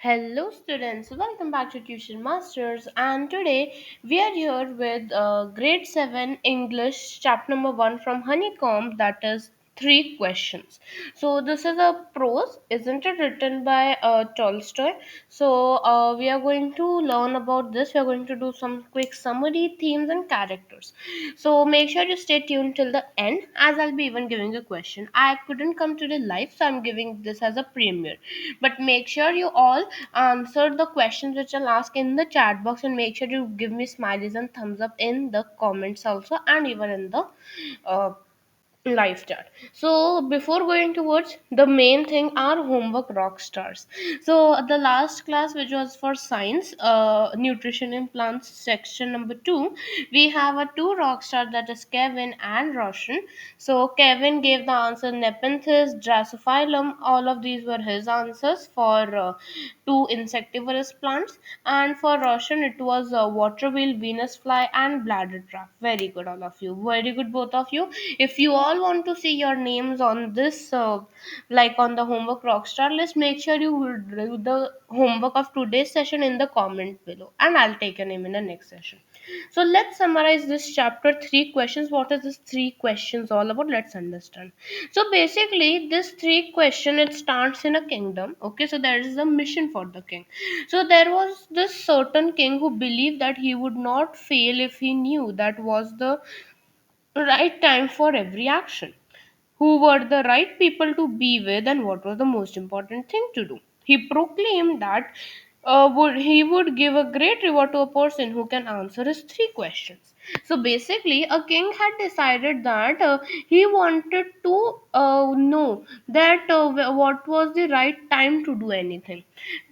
Hello, students. Welcome back to Tuition Masters. And today we are here with grade 7 English, chapter number 1 from Honeycomb, that is three questions. So, this is a prose, isn't it, written by Tolstoy? So, we are going to learn about this. We are going to do some quick summary, themes, and characters. So, make sure you stay tuned till the end as I'll be even giving a question. I couldn't come today live, so I'm giving this as a premiere, but make sure you all answer the questions which I'll ask in the chat box, and make sure you give me smileys and thumbs up in the comments also, and even in the uh, live chat. So before going towards the main thing, our homework rock stars. So the last class, which was for science, nutrition and plants section number 2, we have a two rock stars, that is Kevin and Roshan. So Kevin gave the answer Nepenthes, Drosophilum. All of these were his answers for two insectivorous plants, and for Roshan it was water wheel, Venus fly, and bladder trap. Very good, all of you. Very good, both of you. If you all want to see your names on this, like on the homework rockstar list, make sure you will do the homework of today's session in the comment below, and I'll take your name in the next session. So let's summarize this chapter. Three questions. What is this three questions all about? Let's understand. So basically, this three question, it starts in a kingdom. Okay, so there is a mission for the king. So there was this certain king who believed that he would not fail if he knew that was the right time for every action, who were the right people to be with, and what was the most important thing to do. He proclaimed that he would give a great reward to a person who can answer his three questions. So basically, a king had decided that he wanted to know that what was the right time to do anything,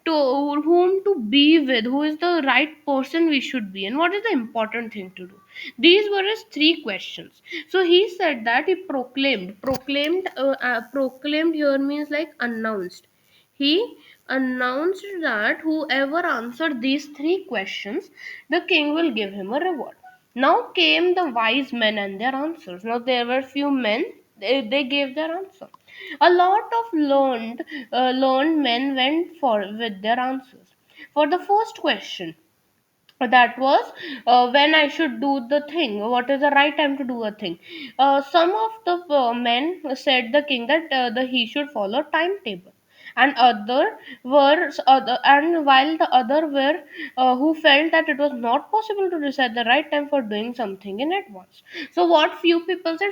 to whom to be with, who is the right person we should be, and what is the important thing to do. These were his three questions. So he said that he proclaimed here means like announced. He announced that whoever answered these three questions, the king will give him a reward. Now came the wise men and their answers. Now there were few men, they gave their answer. A lot of learned men went for with their answers. For the first question, that was when I should do the thing, what is the right time to do a thing. Some of the men said the king that he should follow timetable, and and while the other were who felt that it was not possible to decide the right time for doing something in advance. So what few people said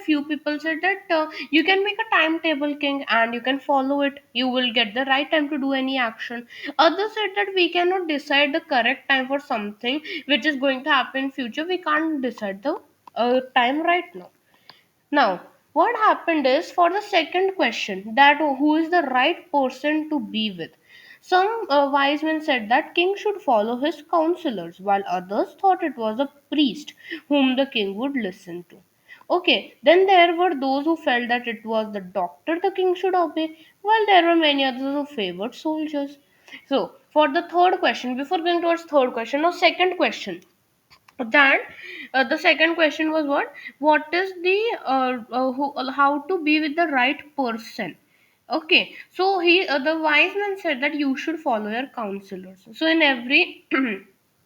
that you can make a timetable, king, and you can follow it, you will get the right time to do any action. Others said that we cannot decide the correct time for something which is going to happen in future. We can't decide the time right now. Now, what happened is, for the second question, that who is the right person to be with, some wise men said that king should follow his counselors, while others thought it was a priest whom the king would listen to. Okay, then there were those who felt that it was the doctor the king should obey, while there were many others who favored soldiers. So, for the third question, before going towards third question, now second question, that the second question was what is the how to be with the right person. Okay, so the wise man said that you should follow your counselors. So in every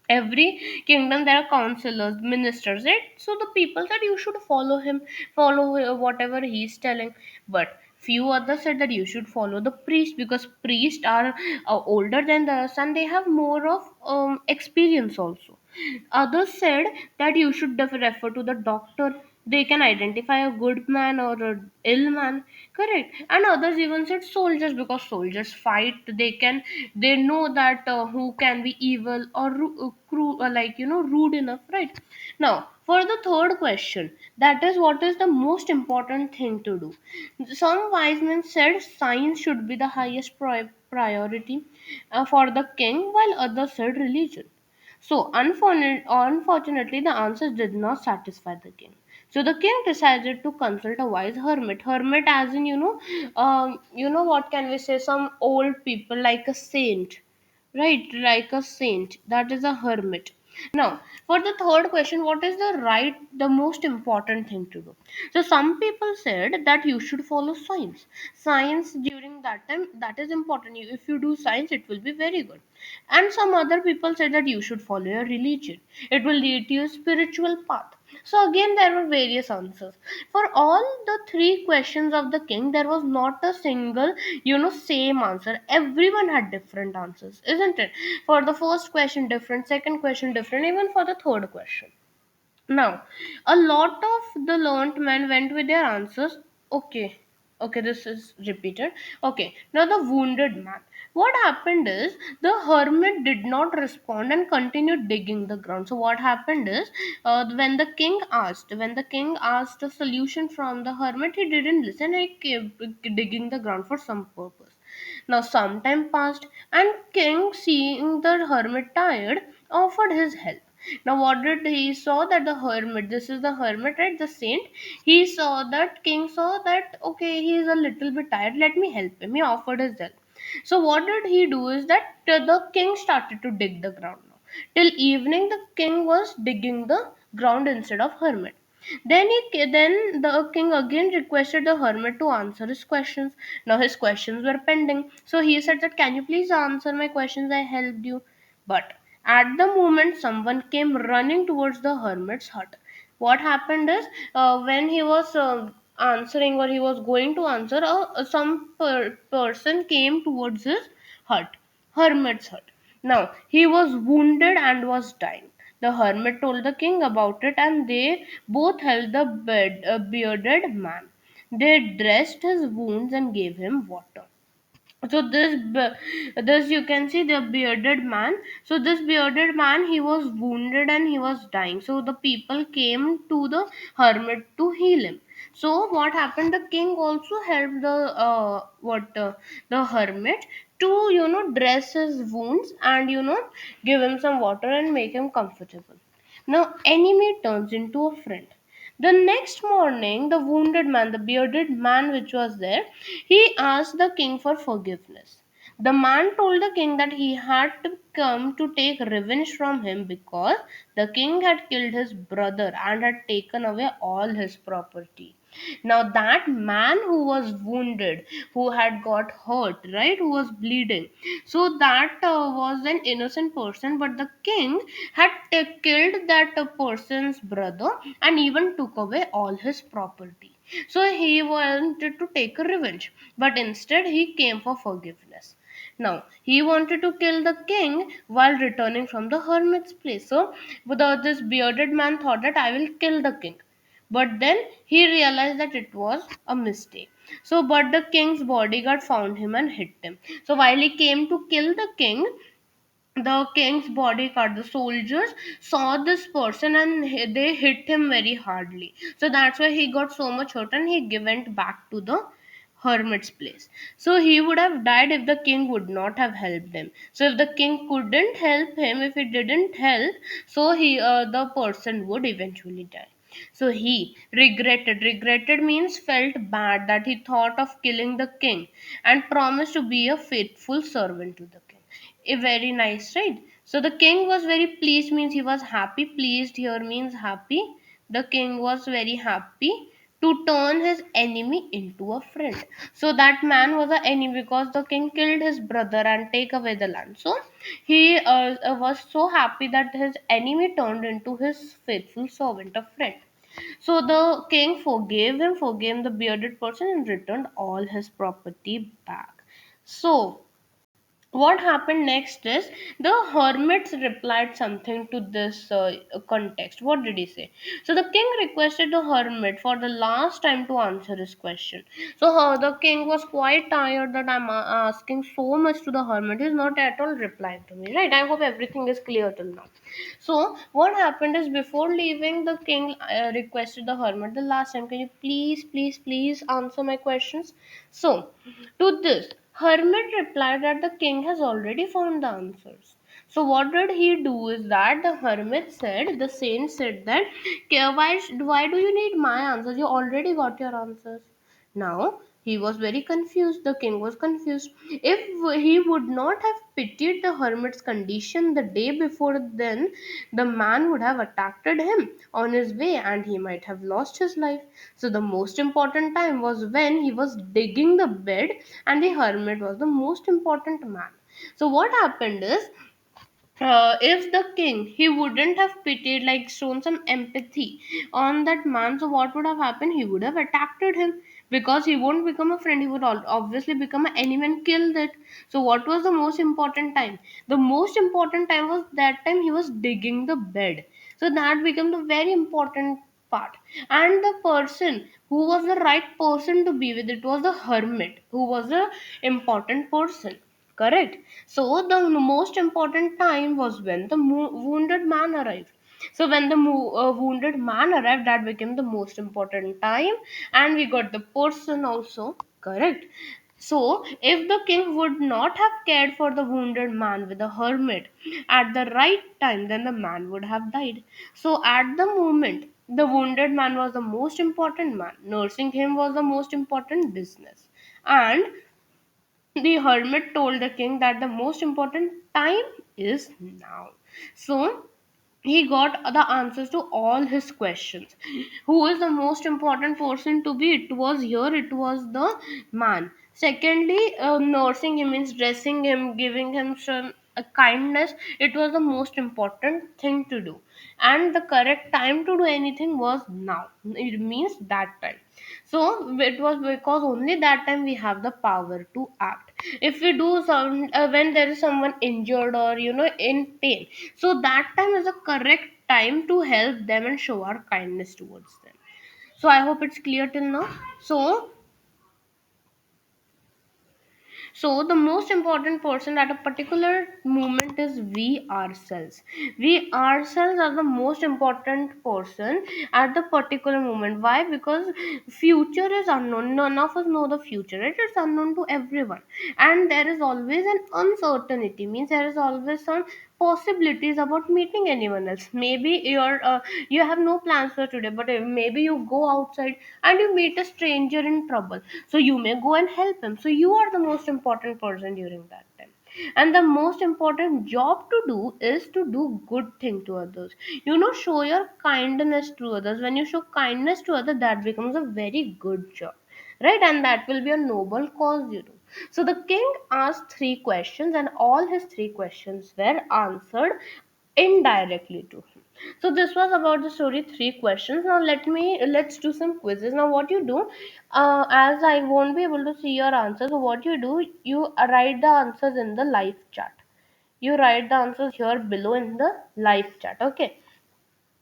every kingdom there are counselors, ministers, right? So the people said you should follow him, follow whatever he is telling. But few others said that you should follow the priest, because priests are older than us, and they have more of experience also. Others said that you should refer to the doctor. They can identify a good man or a ill man. Correct. And others even said soldiers, because soldiers fight. They know that who can be evil or like rude enough, right? Now, for the third question, that is what is the most important thing to do. Some wise men said science should be the highest priority for the king, while others said religion. So, unfortunately, the answers did not satisfy the king. So the king decided to consult a wise hermit. Hermit, as in what can we say? Some old people, like a saint, right? Like a saint. That is a hermit. Now, for the third question, what is the most important thing to do? So, some people said that you should follow science. Science during that time, that is important. If you do science, it will be very good. And some other people said that you should follow your religion. It will lead to your spiritual path. So, again, there were various answers. For all the three questions of the king, there was not a single, same answer. Everyone had different answers, isn't it? For the first question different, second question different, even for the third question. Now, a lot of the learnt men went with their answers. Okay, okay, this is repeated. Okay, now the wounded man. What happened is the hermit did not respond and continued digging the ground. So what happened is, when the king asked a solution from the hermit, he didn't listen. He kept digging the ground for some purpose. Now some time passed, and king, seeing the hermit tired, offered his help. Now, what did he saw that the hermit? This is the hermit, right? The saint. He saw that king saw that okay, he is a little bit tired. Let me help him. He offered his help. So, what did he do is that the king started to dig the ground. Now, till evening, the king was digging the ground instead of hermit. Then the king again requested the hermit to answer his questions. Now his questions were pending, so he said that can you please answer my questions? I helped you. But at the moment, someone came running towards the hermit's hut. What happened is, when he was answering or he was going to answer, person came towards his hut, hermit's hut. Now he was wounded and was dying. The hermit told the king about it, and they both helped the bearded man. They dressed his wounds and gave him water. So this you can see the bearded man. So this bearded man, he was wounded and he was dying. So the people came to the hermit to heal him. So what happened, the king also helped the hermit to dress his wounds and give him some water and make him comfortable. Now enemy turns into a friend. The next morning, the wounded man, the bearded man which was there, he asked the king for forgiveness. The man told the king that he had to come to take revenge from him because the king had killed his brother and had taken away all his property. Now, that man who was wounded, who had got hurt, right, who was bleeding, so that was an innocent person, but the king had killed that person's brother and even took away all his property. So he wanted to take a revenge, but instead he came for forgiveness. Now he wanted to kill the king while returning from the hermit's place. So this bearded man thought that I will kill the king, but then he realized that it was a mistake. So but the king's bodyguard found him and hit him. So while he came to kill the king's bodyguard, the soldiers saw this person and they hit him very hardly. So that's why he got so much hurt and he went back to the hermit's place. So he would have died if the king would not have helped him. So if the king couldn't help him, if he didn't help, so the person would eventually die. So he regretted means felt bad that he thought of killing the king and promised to be a faithful servant to the king. A very nice, right? So the king was very pleased means he was happy. Pleased here means happy. The king was very happy to turn his enemy into a friend. So that man was an enemy because the king killed his brother and take away the land. So he was so happy that his enemy turned into his faithful servant, a friend. So the king forgave the bearded person and returned all his property back. So what happened next is the hermits replied something to this context. What did he say? So the king requested the hermit for the last time to answer his question. So the king was quite tired that I'm asking so much to the hermit. He's not at all replying to me, right? I hope everything is clear till now. So what happened is before leaving, the king requested the hermit the last time, can you please answer my questions? So to this, Hermit replied that the king has already found the answers. So what did he do is that the hermit said, the saint said that, "Okay, why do you need my answers? You already got your answers. Now He was very confused. The king was confused. If he would not have pitied the hermit's condition the day before, then the man would have attacked him on his way and he might have lost his life. So, the most important time was when he was digging the bed, and the hermit was the most important man. So, what happened is, if the king, he wouldn't have pitied, like shown some empathy on that man, so what would have happened? He would have attacked him, because he won't become a friend, he would obviously become an enemy and kill that. So what was the most important time? The most important time was that time he was digging the bed. So that became the very important part. And the person who was the right person to be with, it was the hermit, who was the important person. Correct. So the most important time was when the wounded man arrived. So when the wounded man arrived, that became the most important time, and we got the person also. Correct. So if the king would not have cared for the wounded man with the hermit at the right time, then the man would have died. So at the moment, the wounded man was the most important man. Nursing him was the most important business. And the hermit told the king that the most important time is now. So he got the answers to all his questions. Who is the most important person to be? It was here, it was the man. Secondly, nursing him means dressing him, giving him some kindness. It was the most important thing to do. And the correct time to do anything was now. It means that time. So it was because only that time we have the power to act. If we do some when there is someone injured or in pain, so that time is the correct time to help them and show our kindness towards them. So I hope it's clear till now. So the most important person at a particular moment is we ourselves. We ourselves are the most important person at the particular moment. Why? Because future is unknown. None of us know the future. It is unknown to everyone, and there is always an uncertainty. Means there is always some possibilities about meeting anyone else. Maybe you have no plans for today, but maybe you go outside and you meet a stranger in trouble, so you may go and help him. So you are the most important person during that time. And the most important job to do is to do good thing to others. Show your kindness to others. When you show kindness to others, that becomes a very good job, right? And that will be a noble cause you do. So the king asked three questions, and all his three questions were answered indirectly to him. So this was about the story, three questions. Now let's do some quizzes. Now what you do, as I won't be able to see your answers, so what you do, you write the answers in the live chat. You write the answers here below in the live chat. Okay.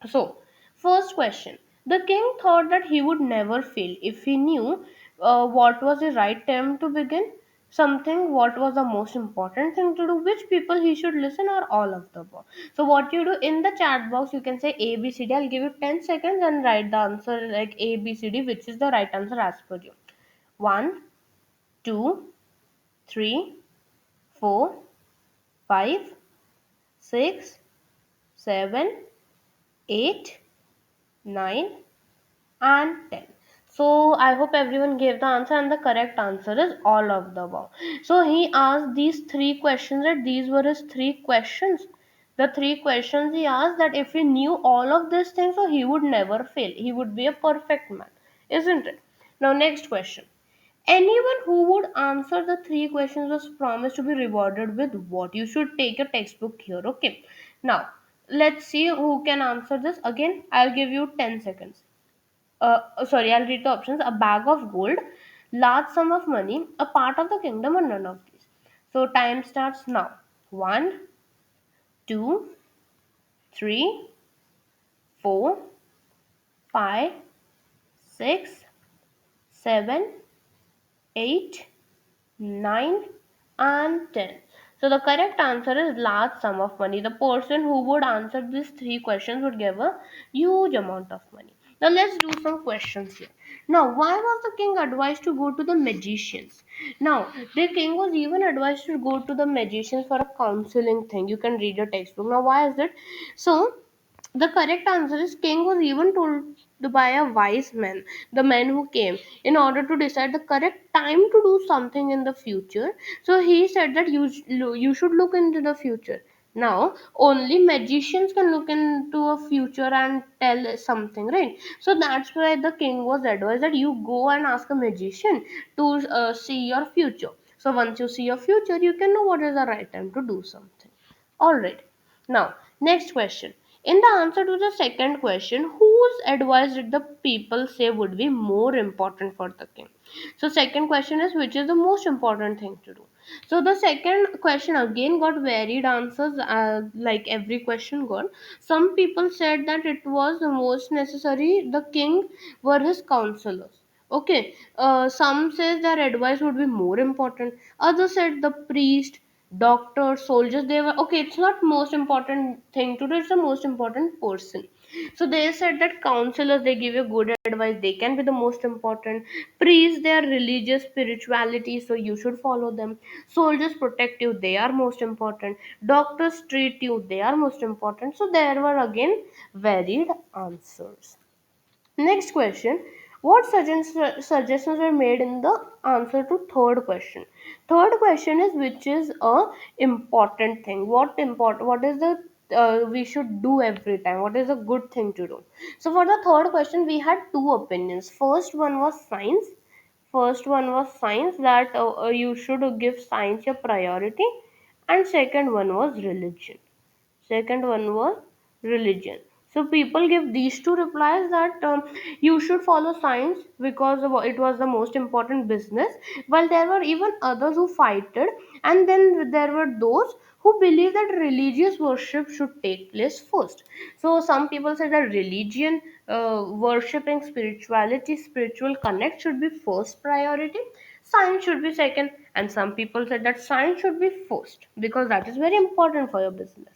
So, first question. The king thought that he would never fail if he knew what was the right time to begin something, what was the most important thing to do, which people he should listen, or all of the above. So, what you do in the chat box, you can say A, B, C, D. I'll give you 10 seconds and write the answer like A, B, C, D, which is the right answer as per you. 1, 2, 3, 4, 5, 6, 7, 8, 9, and 10. So I hope everyone gave the answer, and the correct answer is all of the above. So he asked these three questions, that these were his three questions. The three questions he asked, that if he knew all of these things, so he would never fail. He would be a perfect man, isn't it? Now next question. Anyone who would answer the three questions was promised to be rewarded with what? You should take your textbook here. Okay. Now let's see who can answer this. Again, I'll give you 10 seconds. Sorry, I'll read the options. A bag of gold, large sum of money, a part of the kingdom, or none of these. So time starts now. One, two, three, 4, 5, 6, 7, 8, 9, and 10. So the correct answer is large sum of money. The person who would answer these three questions would give a huge amount of money. Now let's do some questions here. Now, why was the king advised to go to the magicians? Now, the king was even advised to go to the magicians for a counseling thing. You can read your textbook. Now, why is it? So, The correct answer is king was even told by a wise man, the man who came, in order to decide the correct time to do something in the future. So he said that you should look into the future. Now only magicians can look into a future and tell something, right? So that's why the king was advised that you go and ask a magician to see your future. So once you see your future, you can know what is the right time to do something. All right. Now, next question. In the answer to the second question, whose advice did the people say would be more important for the king? So, second question is which is the most important thing to do? So, the second question again got varied answers, like every question got. Some people said that it was the most necessary, the king were his counselors. Okay, some says their advice would be more important. Others said the priest, doctors, soldiers, they were okay. It's not most important thing to do, it's the most important person. So they said that counselors, they give you good advice, they can be the most important. Priests, they are religious spirituality, so you should follow them. Soldiers protect you, they are most important. Doctors treat you, they are most important. So there were again varied answers. Next question. What suggestions were made in the answer to third question? Third question is which is a important thing. What is the we should do every time? What is a good thing to do? So for the third question, we had two opinions. First one was science. First one was science that you should give science your priority, and second one was religion. Second one was religion. So people give these two replies that you should follow science because it was the most important business, while there were even others who fighted, and then there were those who believe that religious worship should take place first. So some people say that religion, worshipping spirituality, spiritual connect should be first priority, science should be second, and some people said that science should be first because that is very important for your business.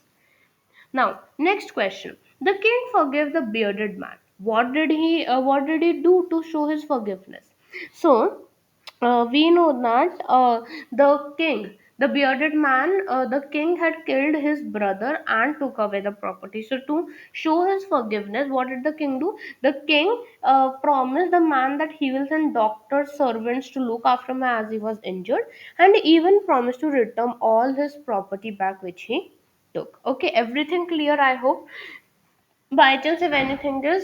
Now, next question. The king forgave the bearded man. What did he do to show his forgiveness? So, we know that the bearded man, the king had killed his brother and took away the property. So, to show his forgiveness, what did the king do? The king promised the man that he will send doctors, servants to look after him as he was injured, and even promised to return all his property back which he took. Okay, everything clear, I hope. By chance, if anything is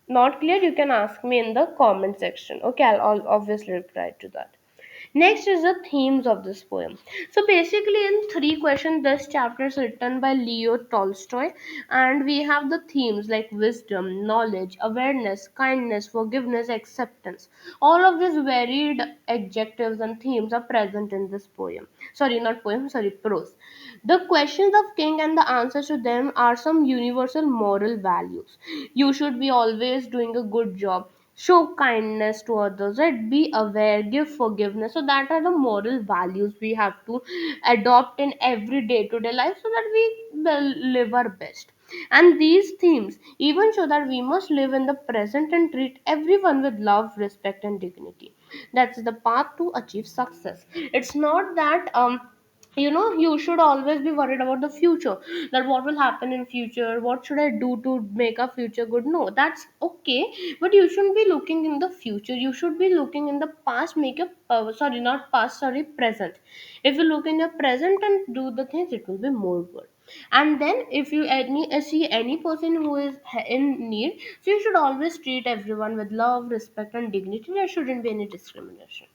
not clear, you can ask me in the comment section. Okay, I'll obviously reply to that. Next is the themes of this poem. So basically, in three questions, this chapter is written by Leo Tolstoy, and we have the themes like wisdom, knowledge, awareness, kindness, forgiveness, acceptance. All of these varied adjectives and themes are present in this poem. Sorry, not poem. Sorry, prose. The questions of king and the answers to them are some universal moral values. You should be always doing a good job, show kindness to others, right? Be aware, give forgiveness. So that are the moral values we have to adopt in every day to day life so that we live our best. And these themes even show that we must live in the present and treat everyone with love, respect, and dignity. That's the path to achieve success. It's not that you should always be worried about the future, that what will happen in future, what should I do to make our future good. No, that's okay, but you shouldn't be looking in the future, you should be looking in the past. Make your sorry, not past, sorry, present. If you look in your present and do the things, it will be more good. And then if you see any person who is in need, so you should always treat everyone with love, respect, and dignity. There shouldn't be any discrimination.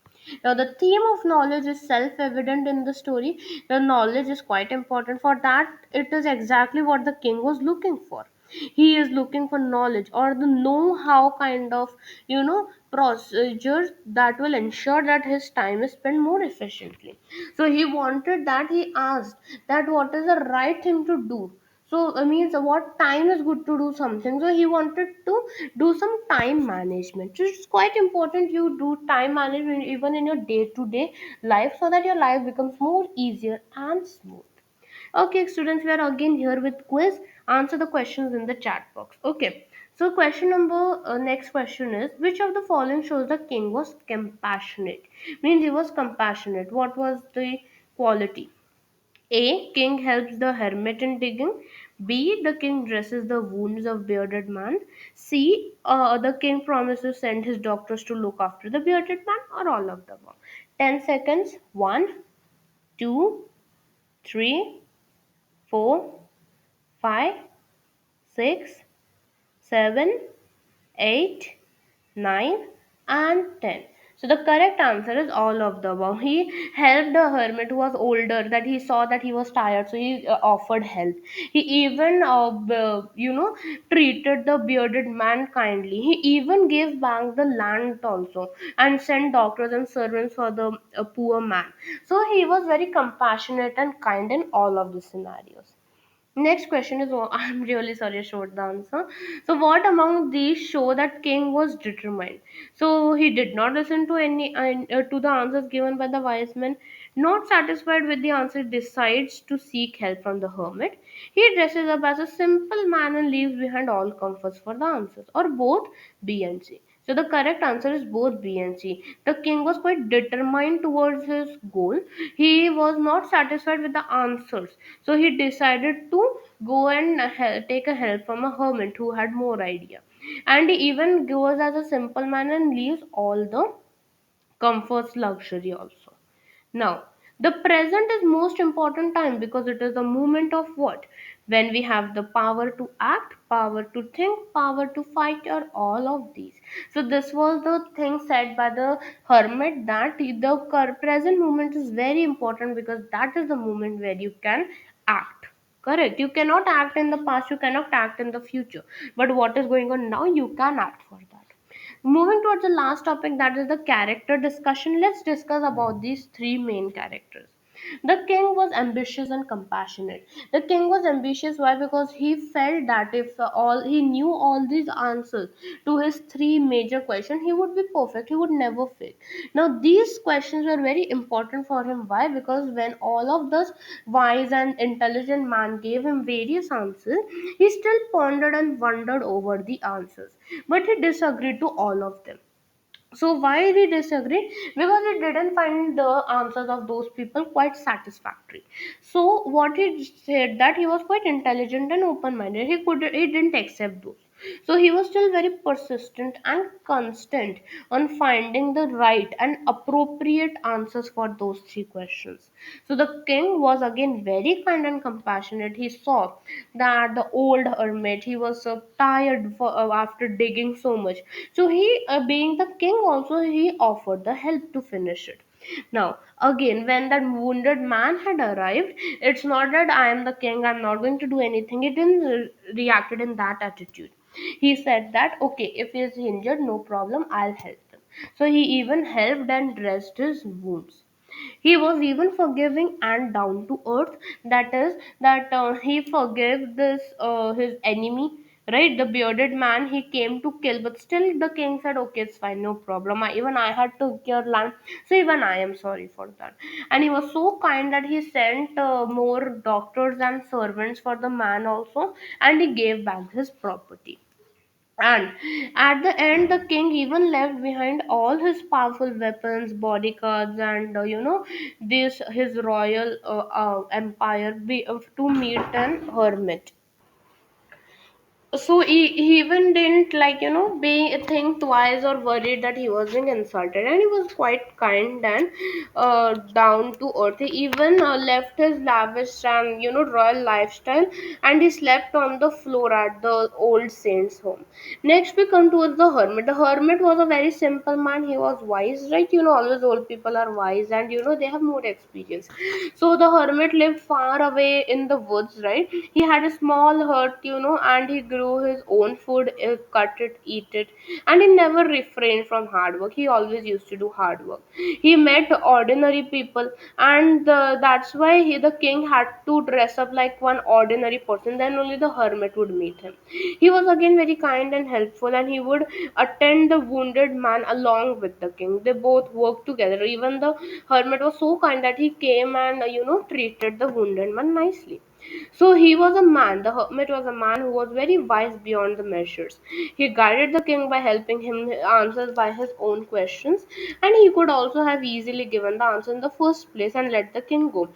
Now, the theme of knowledge is self evident in the story. The knowledge is quite important. For that, it is exactly what the king was looking for. He is looking for knowledge or the know how kind of, procedures that will ensure that his time is spent more efficiently. So, he wanted that, he asked that what is the right thing to do. So means what time is good to do something. So he wanted to do some time management. So it's quite important you do time management even in your day to day life so that your life becomes more easier and smooth. Okay, students, we are again here with quiz. Answer the questions in the chat box. Okay. So question number next question is which of the following shows the king was compassionate? Means he was compassionate. What was the quality? A. King helps the hermit in digging. B. The king dresses the wounds of bearded man. C. The king promises to send his doctors to look after the bearded man, or all of the above. 10 seconds. 1, 2, 3, 4, 5, 6, 7, 8, 9, and 10. So the correct answer is all of the above. He helped a hermit who was older, that he saw that he was tired, so he offered help. He even treated the bearded man kindly. He even gave back the land also, and sent doctors and servants for the poor man. So he was very compassionate and kind in all of the scenarios. Next question is, oh, I'm really sorry I showed the answer. So, what among these show that king was determined? So, he did not listen to to the answers given by the wise men. Not satisfied with the answer, decides to seek help from the hermit. He dresses up as a simple man and leaves behind all comforts for the answers, or both B and C. So the correct answer is both B and C. The king was quite determined towards his goal. He was not satisfied with the answers, so he decided to go and take a help from a hermit who had more idea. And he even goes as a simple man and leaves all the comforts, luxury also. Now, the present is most important time, because it is the moment of what? When we have the power to act, power to think, power to fight, or all of these. So this was the thing said by the hermit, that the present moment is very important, because that is the moment where you can act. Correct. You cannot act in the past, you cannot act in the future. But what is going on now, you can act for that. Moving towards the last topic, that is the character discussion. Let's discuss about these three main characters. The king was ambitious and compassionate. The king was ambitious. Why? Because he felt that if all he knew all these answers to his three major questions, he would be perfect. He would never fail. Now these questions were very important for him. Why? Because when all of this wise and intelligent man gave him various answers, he still pondered and wondered over the answers. But he disagreed to all of them. So why did he disagree? Because he didn't find the answers of those people quite satisfactory. So what he said, that he was quite intelligent and open-minded. He didn't accept those. So he was still very persistent and constant on finding the right and appropriate answers for those three questions. So the king was again very kind and compassionate. He saw that the old hermit, he was so tired after digging so much. So he, being the king also, he offered the help to finish it. Now, again, when that wounded man had arrived, it's not that I am the king, I'm not going to do anything. He didn't reacted in that attitude. He said that, okay, if he is injured, no problem, I'll help him. So he even helped and dressed his wounds. He was even forgiving and down to earth. That is, that he forgave this his enemy, right? The bearded man he came to kill, but still the king said, okay, it's fine, no problem. Even I had to your land, so even I am sorry for that. And he was so kind that he sent more doctors and servants for the man also, and he gave back his property. And at the end, the king even left behind all his powerful weapons, bodyguards, and this his royal empire to meet an hermit. So he even didn't, like, be think twice or worried that he was being insulted, and he was quite kind and down to earth. He even left his lavish and royal lifestyle, and he slept on the floor at the old saint's home. Next we come towards the hermit. The hermit was a very simple man. He was wise, right? Always old people are wise, and they have more experience. So the hermit lived far away in the woods, right? He had a small hut, and he grew his own food, cut it, eat it, and he never refrained from hard work. He always used to do hard work. He met ordinary people, and that's why the king had to dress up like one ordinary person. Then only the hermit would meet him. He was again very kind and helpful, and he would attend the wounded man along with the king. They both worked together. Even the hermit was so kind that he came and treated the wounded man nicely. So he was a man, the hermit was a man who was very wise beyond the measures. He guided the king by helping him answers by his own questions, and he could also have easily given the answer in the first place and let the king go.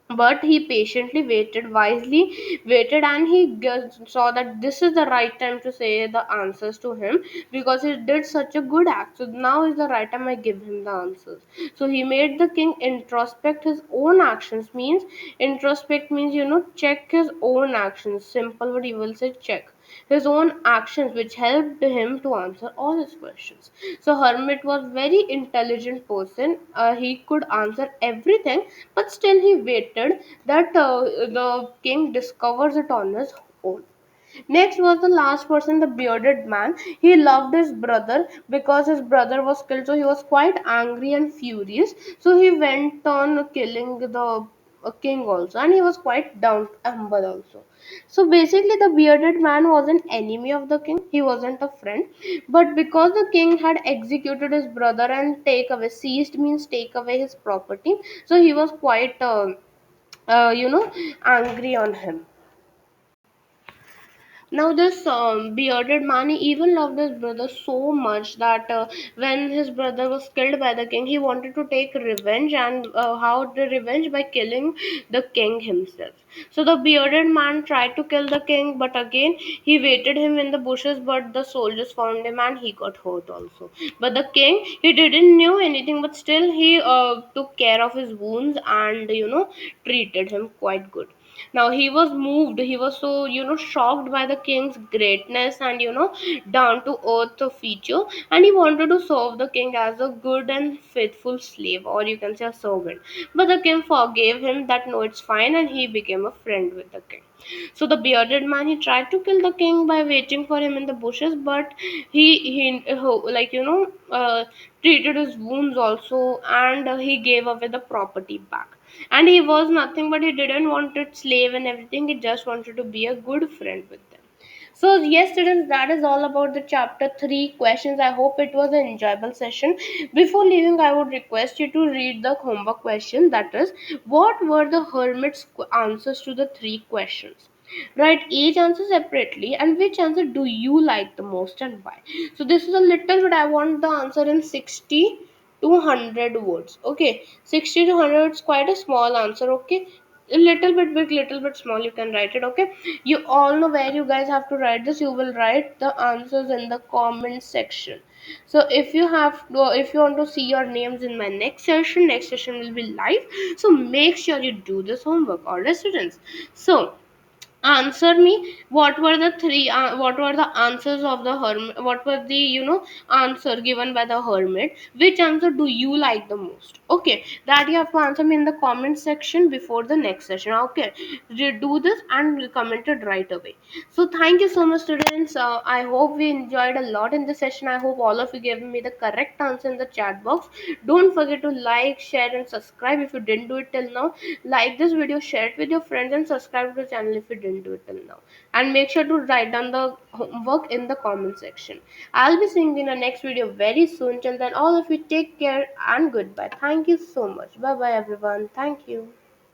But he patiently waited, wisely waited, and he saw that this is the right time to say the answers to him, because he did such a good act. So now is the right time I give him the answers. So he made the king introspect his own actions. Means introspect means, check his own actions. Simple, what he will say, check his own actions, which helped him to answer all his questions. So Hermit was very intelligent person. He could answer everything, but still he waited that the king discovers it on his own. Next was the last person, the bearded man. He loved his brother because his brother was killed, so he was quite angry and furious. So he went on killing the king also, and he was quite down humble also. So basically, the bearded man was an enemy of the king. He wasn't a friend, but because the king had executed his brother and take away, seized means take away his property, so he was quite angry on him. Now, this bearded man, he even loved his brother so much that when his brother was killed by the king, he wanted to take revenge. And how the revenge? By killing the king himself. So the bearded man tried to kill the king, but again he waited him in the bushes. But the soldiers found him, and he got hurt also. But the king, he didn't knew anything, but still he took care of his wounds, and treated him quite good. Now he was moved, he was so shocked by the king's greatness and down to earth feature, and he wanted to serve the king as a good and faithful slave, or you can say a servant. But the king forgave him that no, it's fine, and he became a friend with the king. So the bearded man, he tried to kill the king by waiting for him in the bushes, but like treated his wounds also, and he gave away the property back. And he was nothing, but he didn't want to slave and everything. He just wanted to be a good friend with them. So yes, students, that is all about the chapter 3 questions. I hope it was an enjoyable session. Before leaving, I would request you to read the homework question, that is, what were the hermit's answers to the 3 questions? Write each answer separately, and which answer do you like the most and why? So this is a little bit, I want the answer in 60 to 100 words. Okay, 60 to 100 is quite a small answer. Okay, a little bit big, little bit small, you can write it. Okay, you all know where you guys have to write this. You will write the answers in the comment section. So if you want to see your names in my next session will be live. So make sure you do this homework, all the students. So answer me, what were the answers of the hermit, what was the answer given by the hermit, which answer do you like the most? Okay, that you have to answer me in the comment section before the next session. Okay, do this and comment it right away. So thank you so much, students. I hope we enjoyed a lot in this session. I hope all of you gave me the correct answer in the chat box. Don't forget to like, share and subscribe if you didn't do it till now. Like this video, share it with your friends, and subscribe to the channel if you didn't do it till now. And make sure to write down the homework in the comment section. I'll be seeing you in the next video very soon. Till then, all of you take care and goodbye. Thank you so much. Bye bye everyone. Thank you.